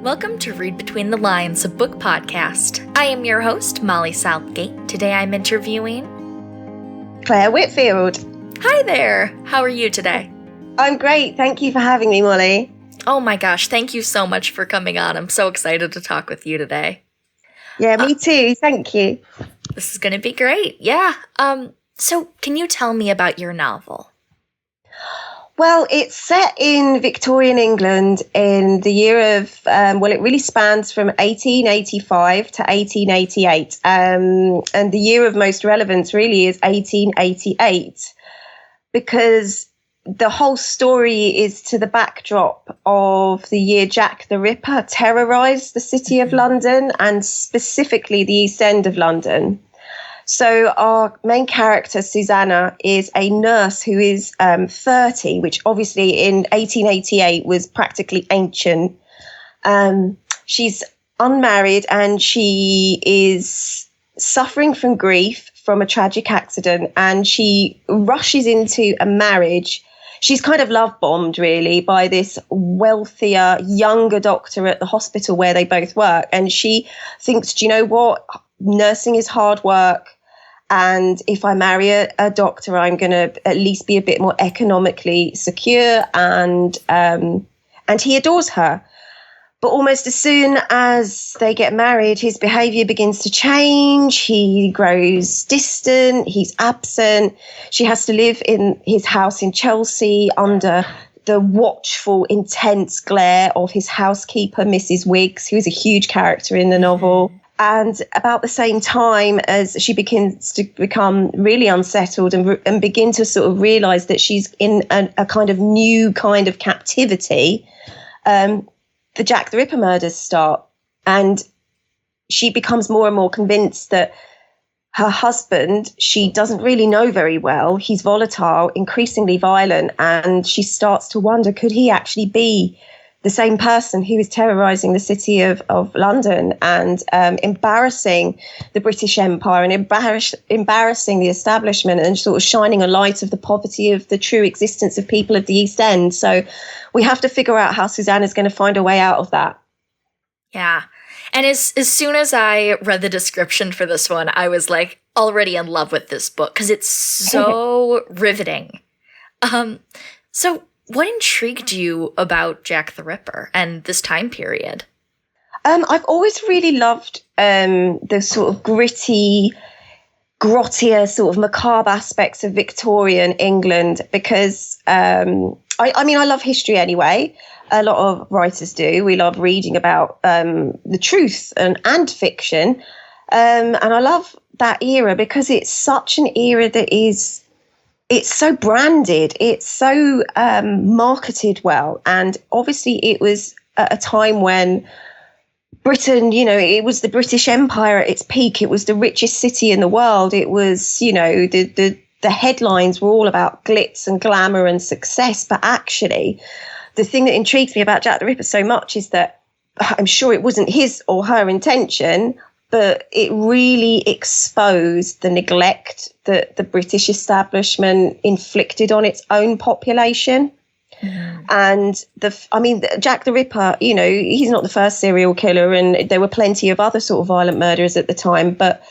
Welcome to Read Between the Lines, a book podcast. I am your host, Molly Southgate. Today I'm interviewing Clare Whitfield. Hi there. How are you today? I'm great. Thank you for having me, Molly. Oh my gosh, thank you so much for coming on. I'm so excited to talk with you today. Yeah, me too. Thank you. This is going to be great. Yeah. So can you tell me about your novel? Well, it's set in Victorian England in the year of, it really spans from 1885 to 1888. And the year of most relevance really is 1888, because the whole story is to the backdrop of the year Jack the Ripper terrorised the city of London, and specifically the East End of London. So our main character, Susannah, is a nurse who is 30, which obviously in 1888 was practically ancient. She's unmarried and she is suffering from grief from a tragic accident, and she rushes into a marriage. She's kind of love bombed, really, by this wealthier, younger doctor at the hospital where they both work. And she thinks, do you know what? Nursing is hard work. And if I marry a doctor, I'm going to at least be a bit more economically secure. And he adores her. But almost as soon as they get married, his behavior begins to change. He grows distant. He's absent. She has to live in his house in Chelsea under the watchful, intense glare of his housekeeper, Mrs. Wiggs, who's a huge character in the novel. And about the same time as she begins to become really unsettled and begin to sort of realize that she's in a kind of new kind of captivity, the Jack the Ripper murders start. And she becomes more and more convinced that her husband, she doesn't really know very well. He's volatile, increasingly violent. And she starts to wonder, could he actually be the same person who is terrorising the city of London and embarrassing the British Empire and embarrassing the establishment and sort of shining a light of the poverty of the true existence of people of the East End. So we have to figure out how Susannah's going to find a way out of that. Yeah. And as soon as I read the description for this one, I was like already in love with this book because it's so riveting. So what intrigued you about Jack the Ripper and this time period? I've always really loved the sort of gritty, grottier, sort of macabre aspects of Victorian England because, I love history anyway. A lot of writers do. We love reading about the truth and fiction. And I love that era because it's such an era that is... It's so branded, it's so marketed well. And obviously it was at a time when Britain, it was the British Empire at its peak. It was the richest city in the world. It was, the headlines were all about glitz and glamour and success. But actually, the thing that intrigues me about Jack the Ripper so much is that I'm sure it wasn't his or her intention, but it really exposed the neglect that the British establishment inflicted on its own population. Mm. And Jack the Ripper, he's not the first serial killer, and there were plenty of other sort of violent murderers at the time. But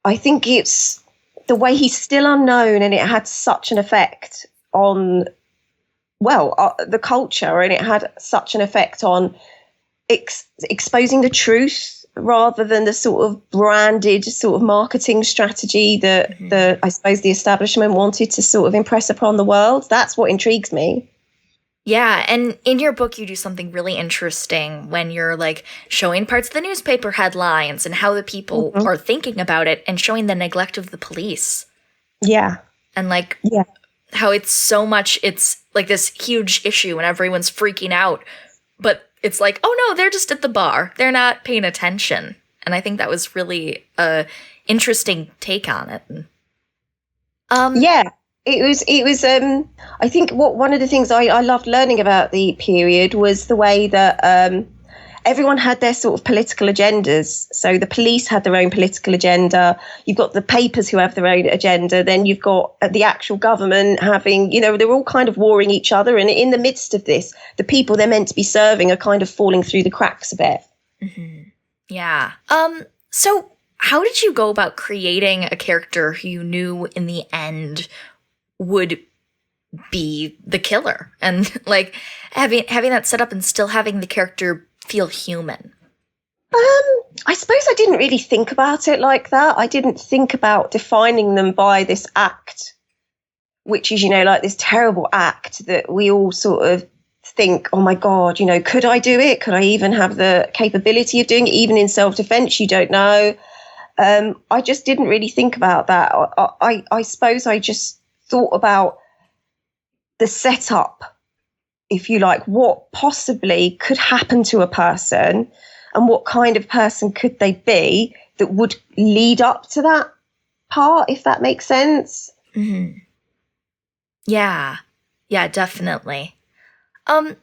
I think it's the way he's still unknown, and it had such an effect on, the culture, and it had such an effect on exposing the truth, rather than the sort of branded sort of marketing strategy that I suppose the establishment wanted to sort of impress upon the world. That's what intrigues me. Yeah, and in your book, you do something really interesting when you're like showing parts of the newspaper headlines and how the people are thinking about it, and showing the neglect of the police. Yeah. And how it's like this huge issue and everyone's freaking out, but it's like, oh no, they're just at the bar. They're not paying attention. And I think that was really a interesting take on it. It was I think one of the things I loved learning about the period was the way that everyone had their sort of political agendas. So the police had their own political agenda. You've got the papers who have their own agenda. Then you've got the actual government having, they're all kind of warring each other. And in the midst of this, the people they're meant to be serving are kind of falling through the cracks a bit. Mm-hmm. Yeah. So how did you go about creating a character who you knew in the end would be the killer, and like having that set up and still having the character feel human? I suppose I didn't really think about it like that. I didn't think about defining them by this act, which is, like this terrible act that we all sort of think, oh my God, could I do it? Could I even have the capability of doing it? Even in self-defense, you don't know. I just didn't really think about that. I suppose I just thought about the setup, if you like, what possibly could happen to a person and what kind of person could they be that would lead up to that part, if that makes sense. Mm-hmm. Yeah, definitely.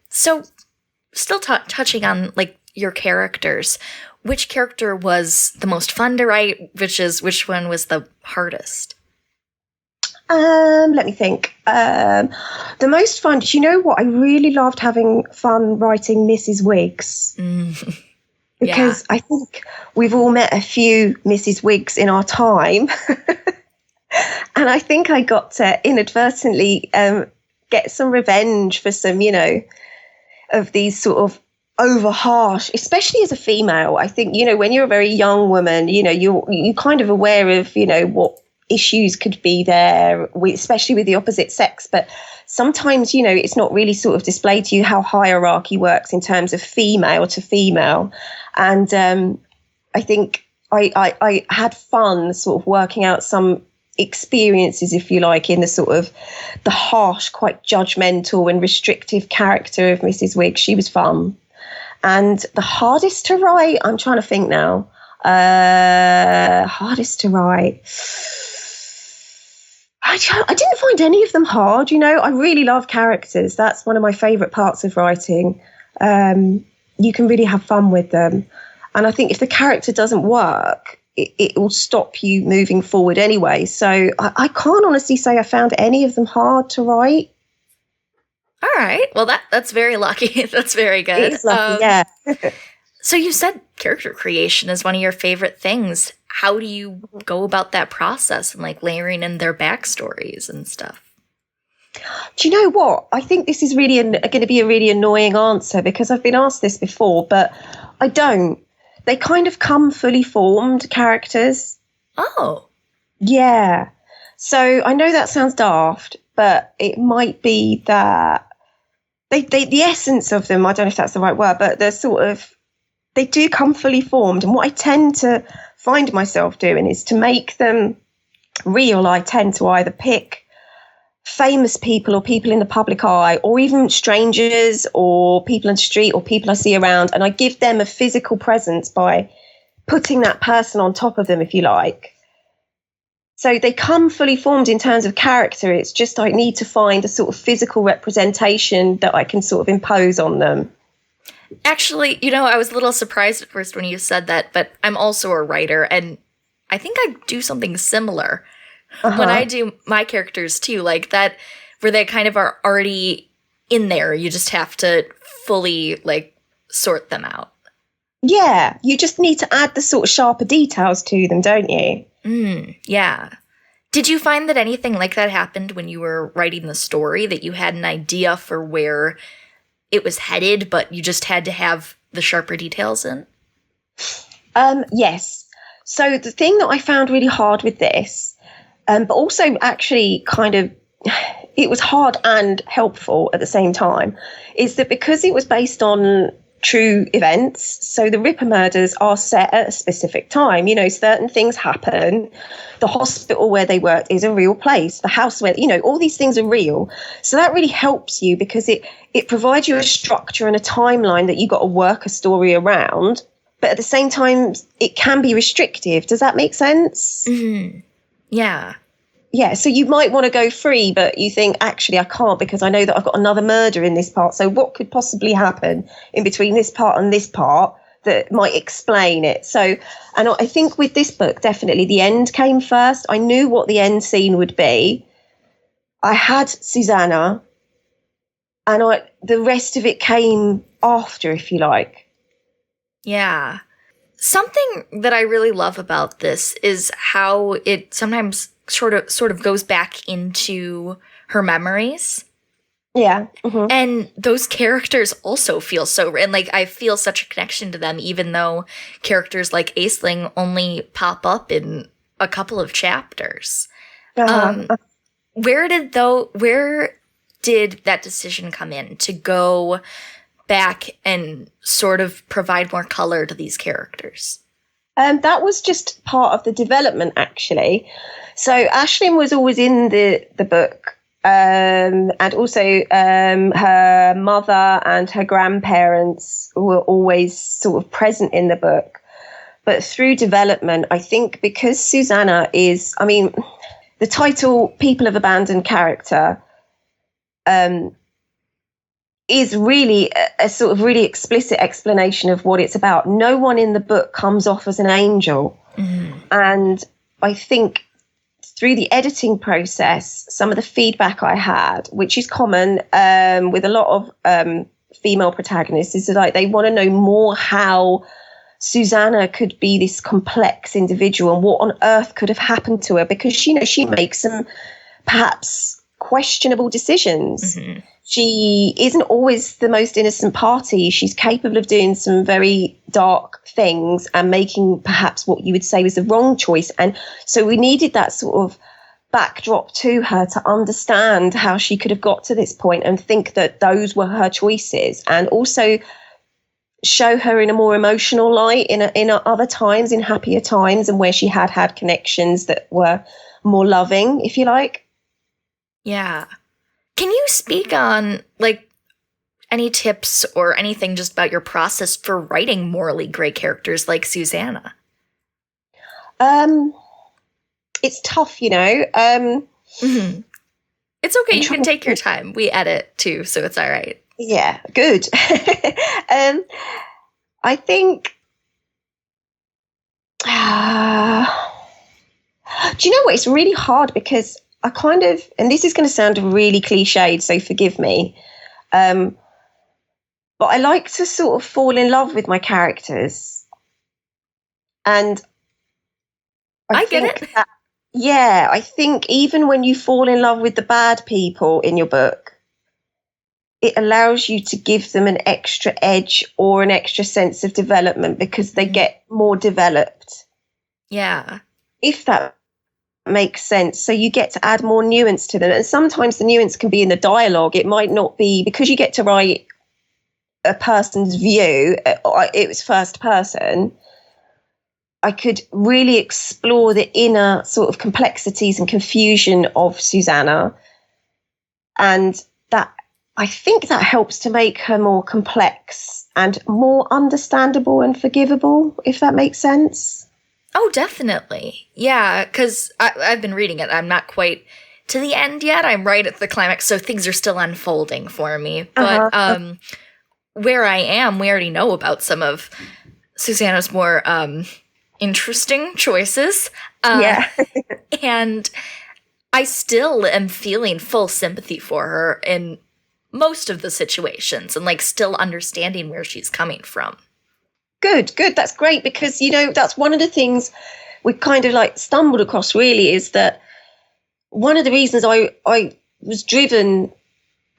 So still touching on like your characters, which character was the most fun to write? Which one was the hardest? Let me think. The most fun, do you know what? I really loved having fun writing Mrs. Wiggs. Because I think we've all met a few Mrs. Wiggs in our time. And I think I got to inadvertently get some revenge for some, of these sort of over harsh, especially as a female. I think, when you're a very young woman, you're kind of aware of, what issues could be there, especially with the opposite sex. But sometimes, it's not really sort of displayed to you how hierarchy works in terms of female to female. And I think I had fun sort of working out some experiences, if you like, in the sort of the harsh, quite judgmental and restrictive character of Mrs. Wiggs. She was fun. And the hardest to write, I'm trying to think now. Hardest to write. I didn't find any of them hard, I really love characters. That's one of my favourite parts of writing. You can really have fun with them. And I think if the character doesn't work, it will stop you moving forward anyway. So I can't honestly say I found any of them hard to write. All right. Well, that's very lucky. That's very good. It is lucky, yeah. So you said character creation is one of your favorite things. How do you go about that process and like layering in their backstories and stuff? Do you know what? I think this is really going to be a really annoying answer because I've been asked this before, but I don't. They kind of come fully formed characters. Oh. Yeah. So I know that sounds daft, but it might be that the essence of them, I don't know if that's the right word, but they're sort of, they do come fully formed. And what I tend to find myself doing is to make them real. I tend to either pick famous people or people in the public eye, or even strangers or people in the street or people I see around, and I give them a physical presence by putting that person on top of them, if you like. So they come fully formed in terms of character. It's just I need to find a sort of physical representation that I can sort of impose on them. Actually, I was a little surprised at first when you said that, but I'm also a writer, and I think I do something similar. When I do my characters too, like that, where they kind of are already in there. You just have to fully like sort them out. Yeah, you just need to add the sort of sharper details to them, don't you? Yeah. Did you find that anything like that happened when you were writing the story, that you had an idea for where it was headed, but you just had to have the sharper details in? Yes. So the thing that I found really hard with this, but also actually kind of, it was hard and helpful at the same time, is that because it was based on true events, so the Ripper murders are set at a specific time, certain things happen. The hospital where they worked is a real place. The house where, all these things are real. So that really helps you because it provides you a structure and a timeline that you got to work a story around. But at the same time, it can be restrictive. Does that make sense? Mm-hmm. Yeah. Yeah, so you might want to go free, but you think, actually, I can't because I know that I've got another murder in this part. So what could possibly happen in between this part and this part? that might explain it. So, and I think with this book, definitely the end came first. I knew what the end scene would be. I had Susannah, and the rest of it came after, if you like. Yeah. Something that I really love about this is how it sometimes sort of goes back into her memories. Yeah. Mm-hmm. And those characters also feel so, and like I feel such a connection to them, even though characters like Aisling only pop up in a couple of chapters. Where did that decision come in to go back and sort of provide more color to these characters? That was just part of the development, actually. So Aisling was always in the book. And also her mother and her grandparents were always sort of present in the book. But through development, I think because Susannah is, I mean, the title People of Abandoned Character is really a sort of really explicit explanation of what it's about. No one in the book comes off as an angel. Mm-hmm. And I think through the editing process, some of the feedback I had, which is common with a lot of female protagonists, is that they want to know more how Susannah could be this complex individual and what on earth could have happened to her, because she makes some perhaps questionable decisions. Mm-hmm. She isn't always the most innocent party. She's capable of doing some very dark things and making perhaps what you would say was the wrong choice. And so we needed that sort of backdrop to her to understand how she could have got to this point and think that those were her choices, and also show her in a more emotional light in other times, in happier times, and where she had connections that were more loving, if you like. Yeah. Can you speak on, like, any tips or anything just about your process for writing morally gray characters like Susannah? It's tough, Mm-hmm. It's okay. You can take your time. We edit, too, so it's all right. Yeah, good. I think... do you know what? It's really hard because I kind of, and this is going to sound really cliched, so forgive me, but I like to sort of fall in love with my characters. And I get it. I think even when you fall in love with the bad people in your book, it allows you to give them an extra edge or an extra sense of development because they get more developed. Yeah. If that makes sense. So you get to add more nuance to them. And sometimes the nuance can be in the dialogue. It might not be, because you get to write a person's view, it was first person, I could really explore the inner sort of complexities and confusion of Susannah. And that, I think that helps to make her more complex and more understandable and forgivable, if that makes sense. Oh, definitely. Yeah, because I've been reading it. I'm not quite to the end yet. I'm right at the climax, so things are still unfolding for me. But where I am, we already know about some of Susannah's more interesting choices. Yeah. And I still am feeling full sympathy for her in most of the situations and, like, still understanding where she's coming from. Good. That's great, because, that's one of the things we kind of like stumbled across, really, is that one of the reasons I was driven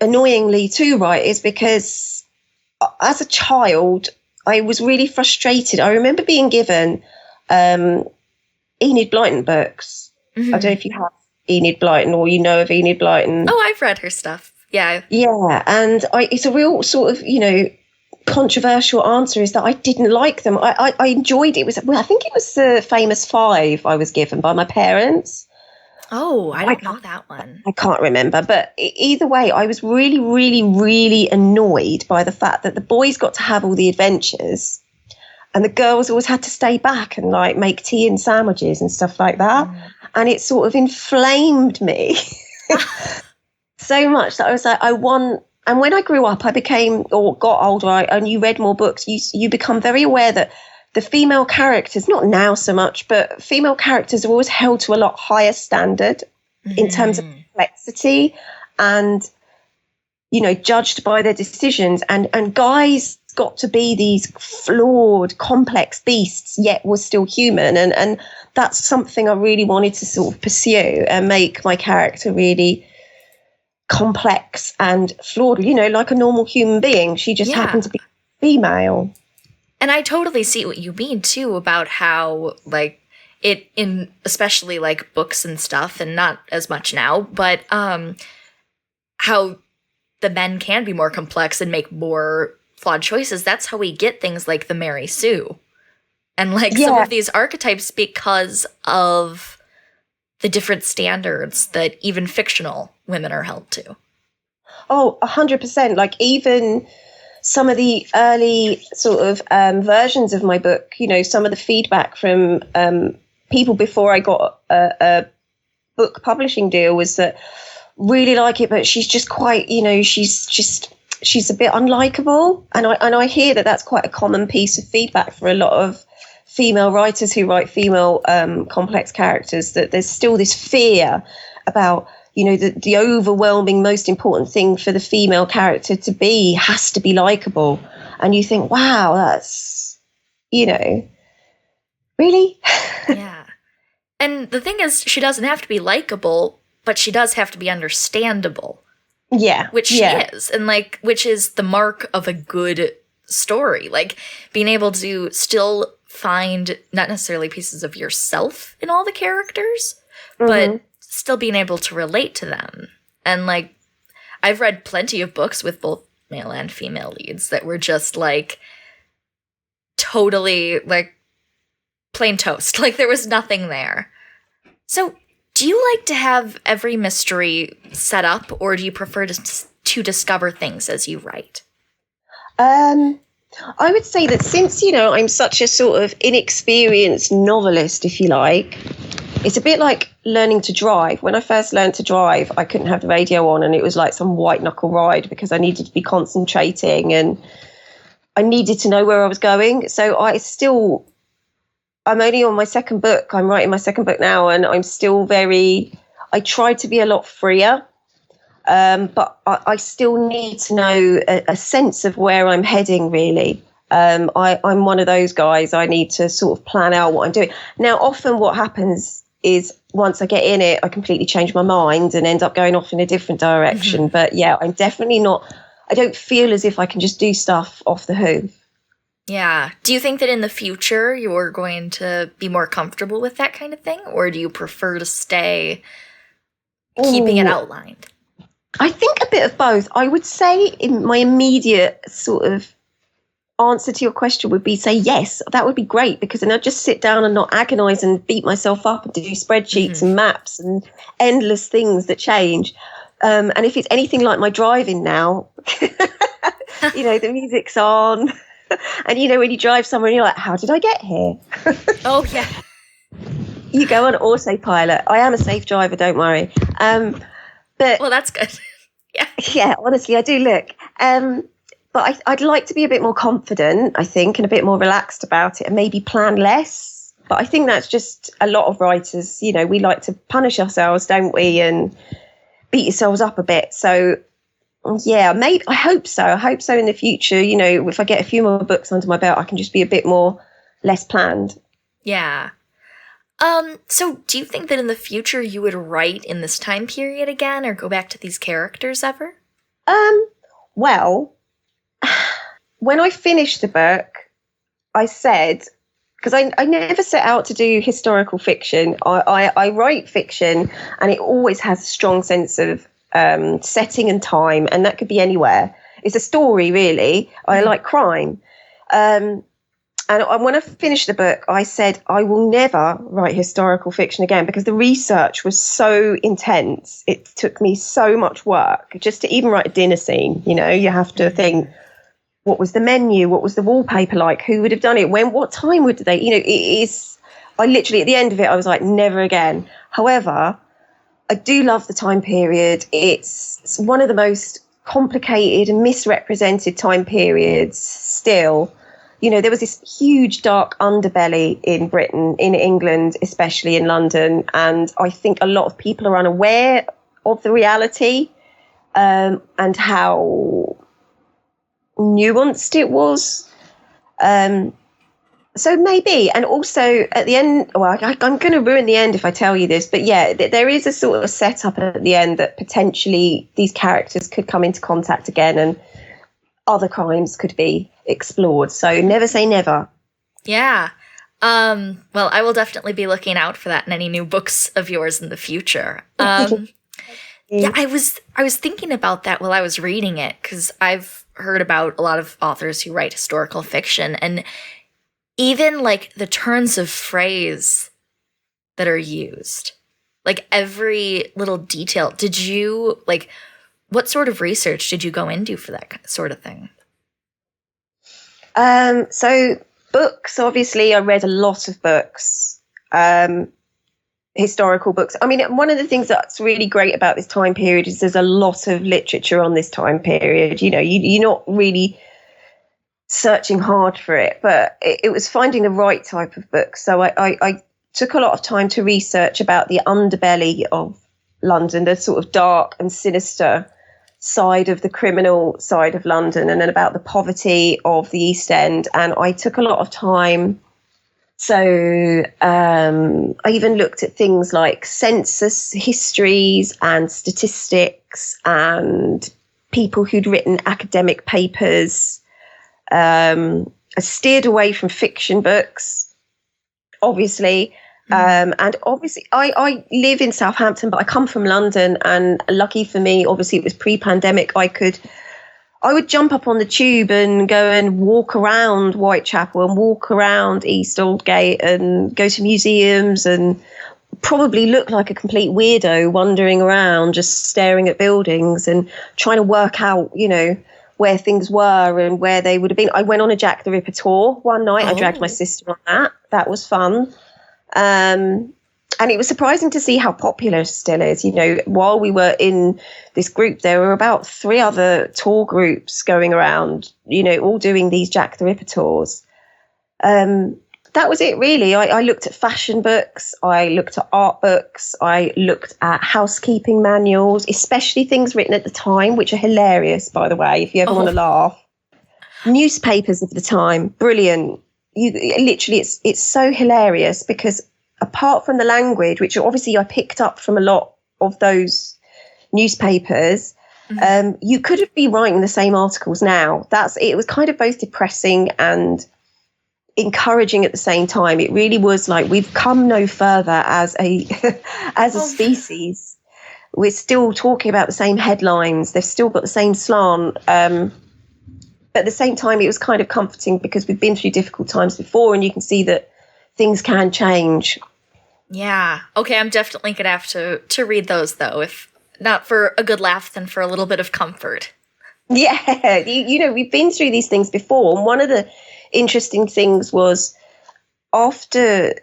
annoyingly to write is because as a child, I was really frustrated. I remember being given Enid Blyton books. Mm-hmm. I don't know if you have Enid Blyton or you know of Enid Blyton. Oh, I've read her stuff. Yeah. Yeah. And it's a real sort of, controversial answer is that I didn't like them. I enjoyed it. I think it was the famous 5 I was given by my parents. Oh, I don't know that one. I can't remember. But either way, I was really, really, really annoyed by the fact that the boys got to have all the adventures and the girls always had to stay back and like make tea and sandwiches and stuff like that. And it sort of inflamed me so much that I was like, I want And when I grew up, I became, or got older, and you read more books, you become very aware that the female characters, not now so much, but female characters are always held to a lot higher standard in terms of complexity and, you know, judged by their decisions. And guys got to be these flawed, complex beasts, yet were still human. And that's something I really wanted to sort of pursue and make my character really complex and flawed, you know, like a normal human being. She just happened to be female. And I totally see what you mean too about how, like, it in especially like books and stuff, and not as much now, but how the men can be more complex and make more flawed choices. That's how we get things like the Mary Sue and like some of these archetypes, because of the different standards that even fictional women are held to. Oh, 100%. Like even some of the early sort of versions of my book, you know, some of the feedback from people before I got a book publishing deal was that really like it, but she's just quite, you know, she's a bit unlikable. And I hear that that's quite a common piece of feedback for a lot of female writers who write female complex characters, that there's still this fear about, you know, the overwhelming most important thing for the female character to be has to be likable. And you think, wow, that's, you know, really? Yeah. And the thing is, she doesn't have to be likable, but she does have to be understandable. Yeah. Which she is. And like, which is the mark of a good story. Like being able to still find not necessarily pieces of yourself in all the characters, but still being able to relate to them. And like, I've read plenty of books with both male and female leads that were just like totally like plain toast. Like there was nothing there. So do you like to have every mystery set up, or do you prefer to discover things as you write? I would say that since, you know, I'm such a sort of inexperienced novelist, if you like, it's a bit like learning to drive. When I first learned to drive, I couldn't have the radio on, and it was like some white knuckle ride because I needed to be concentrating and I needed to know where I was going. So I'm only on my second book. I'm writing my second book now, and I'm still I try to be a lot freer. But I still need to know a sense of where I'm heading, really. I'm one of those guys. I need to sort of plan out what I'm doing. Now, often what happens is once I get in it, I completely change my mind and end up going off in a different direction. But yeah, I'm definitely I don't feel as if I can just do stuff off the hoof. Yeah. Do you think that in the future you're going to be more comfortable with that kind of thing? Or do you prefer to stay keeping it outlined? I think a bit of both. I would say in my immediate sort of answer to your question would be say yes. That would be great, because then I'd just sit down and not agonize and beat myself up and do spreadsheets and maps and endless things that change. And if it's anything like my driving now, you know, the music's on. And, you know, when you drive somewhere and you're like, how did I get here? Oh, yeah. You go on autopilot. I am a safe driver, don't worry. But well, that's good. Yeah, honestly, I do look. But I'd like to be a bit more confident, I think, and a bit more relaxed about it and maybe plan less. But I think that's just a lot of writers, you know, we like to punish ourselves, don't we, and beat yourselves up a bit. So, yeah, maybe I hope so. I hope so in the future, you know, if I get a few more books under my belt, I can just be a bit more less planned. Yeah. So do you think that in the future you would write in this time period again, or go back to these characters ever? Well, when I finished the book, I said, because I never set out to do historical fiction. I write fiction, and it always has a strong sense of setting and time, and that could be anywhere. It's a story, really. I like crime. And when I finished the book, I said, I will never write historical fiction again, because the research was so intense. It took me so much work just to even write a dinner scene. You know, you have to think, what was the menu? What was the wallpaper like? Who would have done it? When? What time would they? You know, it is. I literally, at the end of it, I was like, never again. However, I do love the time period. It's one of the most complicated and misrepresented time periods still. You know, there was this huge dark underbelly in Britain, in England, especially in London. And I think a lot of people are unaware of the reality, and how nuanced it was. So maybe, and also at the end, well, I'm going to ruin the end if I tell you this, but yeah, there is a sort of setup at the end that potentially these characters could come into contact again and other crimes could be explored. So never say never. Yeah. Well, I will definitely be looking out for that in any new books of yours in the future. Yeah, I was thinking about that while I was reading it, because I've heard about a lot of authors who write historical fiction, and even like the turns of phrase that are used, like every little detail. Did you what sort of research did you go into for that sort of thing? So books, obviously, I read a lot of books, historical books. I mean, one of the things that's really great about this time period is there's a lot of literature on this time period. You know, you're not really searching hard for it, but it was finding the right type of book. So I took a lot of time to research about the underbelly of London, the sort of dark and sinister side of the criminal side of London, and then about the poverty of the East End. And I took a lot of time. So I even looked at things like census histories and statistics and people who'd written academic papers. I steered away from fiction books, obviously. And obviously I live in Southampton, but I come from London, and lucky for me, obviously it was pre-pandemic, I would jump up on the tube and go and walk around Whitechapel and walk around East Aldgate and go to museums and probably look like a complete weirdo wandering around, just staring at buildings and trying to work out, you know, where things were and where they would have been. I went on a Jack the Ripper tour one night. I dragged my sister on that. That was fun. And it was surprising to see how popular it still is. You know, while we were in this group, there were about 3 other tour groups going around, you know, all doing these Jack the Ripper tours. That was it, really. I looked at fashion books. I looked at art books. I looked at housekeeping manuals, especially things written at the time, which are hilarious, by the way, if you ever want to laugh. Newspapers of the time, brilliant. Literally, it's so hilarious because apart from the language, which obviously I picked up from a lot of those newspapers, you could have been writing the same articles now. It was kind of both depressing and encouraging at the same time. It really was like we've come no further as a species. We're still talking about the same headlines. They've still got the same slant. But at the same time, it was kind of comforting because we've been through difficult times before, and you can see that things can change. Yeah. Okay, I'm definitely going to have to read those, though, if not for a good laugh, then for a little bit of comfort. Yeah. You know, we've been through these things before. And one of the interesting things was after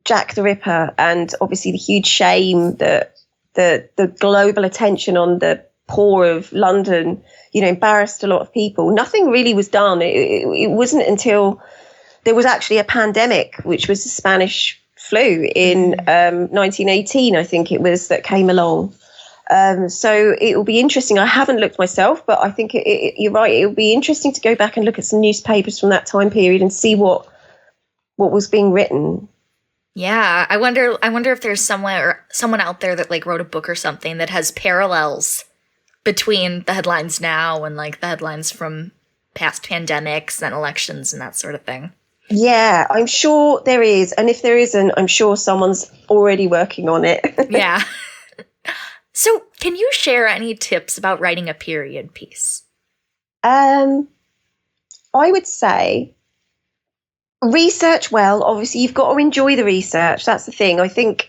Jack the Ripper and obviously the huge shame that the global attention on the poor of London, you know, embarrassed a lot of people. Nothing really was done. It wasn't until there was actually a pandemic, which was the Spanish flu in 1918, I think it was, that came along. So it will be interesting. I haven't looked myself, but I think you're right. It will be interesting to go back and look at some newspapers from that time period and see what was being written. Yeah, I wonder if there's someone out there that like wrote a book or something that has parallels between the headlines now and like the headlines from past pandemics and elections and that sort of thing. Yeah, I'm sure there is. And if there isn't, I'm sure someone's already working on it. Yeah. So can you share any tips about writing a period piece? I would say research well. Obviously, you've got to enjoy the research. That's the thing. I think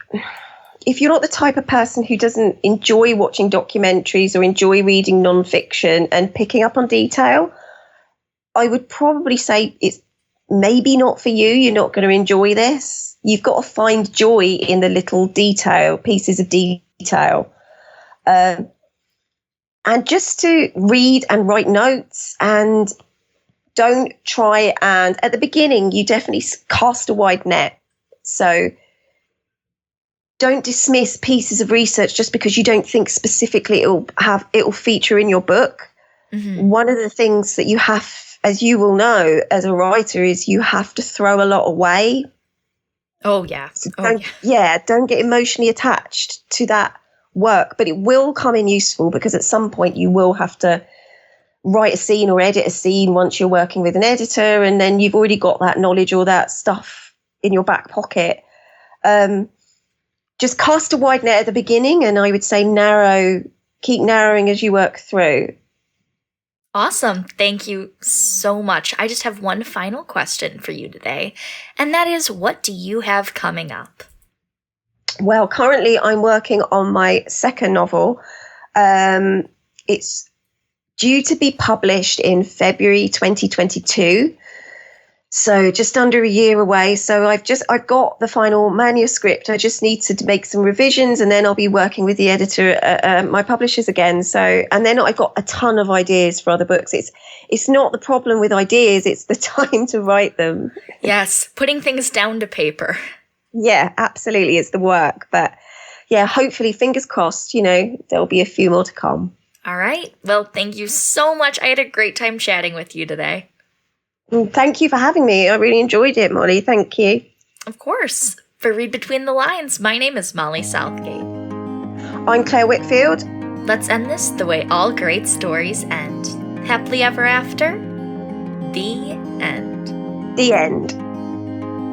if you're not the type of person who doesn't enjoy watching documentaries or enjoy reading nonfiction and picking up on detail, I would probably say it's maybe not for you. You're not going to enjoy this. You've got to find joy in the little pieces of detail. And and just to read and write notes, and don't try and, at the beginning, you definitely cast a wide net. So don't dismiss pieces of research just because you don't think specifically it'll feature in your book. Mm-hmm. One of the things that you have, as you will know as a writer, is you have to throw a lot away. Oh, yeah. So don't get emotionally attached to that work, but it will come in useful because at some point you will have to write a scene or edit a scene once you're working with an editor, and then you've already got that knowledge or that stuff in your back pocket. Just cast a wide net at the beginning, and I would say keep narrowing as you work through. Awesome. Thank you so much. I just have one final question for you today, and that is, what do you have coming up? Well, currently I'm working on my second novel. It's due to be published in February 2022. So just under a year away. So I've got the final manuscript. I just need to make some revisions, and then I'll be working with the editor, my publishers again. So, and then I've got a ton of ideas for other books. It's not the problem with ideas, it's the time to write them. Yes, putting things down to paper. Yeah, absolutely. It's the work. But yeah, hopefully, fingers crossed, there'll be a few more to come. All right. Well, thank you so much. I had a great time chatting with you today. Thank you for having me. I really enjoyed it, Molly. Thank you. Of course. For Read Between the Lines, my name is Molly Southgate. I'm Clare Whitfield. Let's end this the way all great stories end. Happily ever after. The end. The end.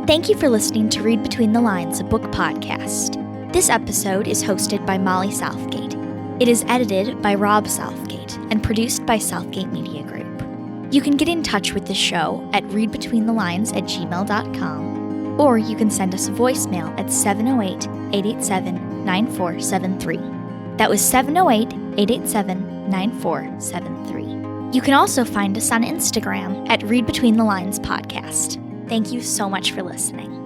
Thank you for listening to Read Between the Lines, a book podcast. This episode is hosted by Molly Southgate. It is edited by Rob Southgate and produced by Southgate Media Group. You can get in touch with the show at readbetweenthelines@gmail.com, or you can send us a voicemail at 708-887-9473. That was 708-887-9473. You can also find us on Instagram at Read Between the Lines Podcast. Thank you so much for listening.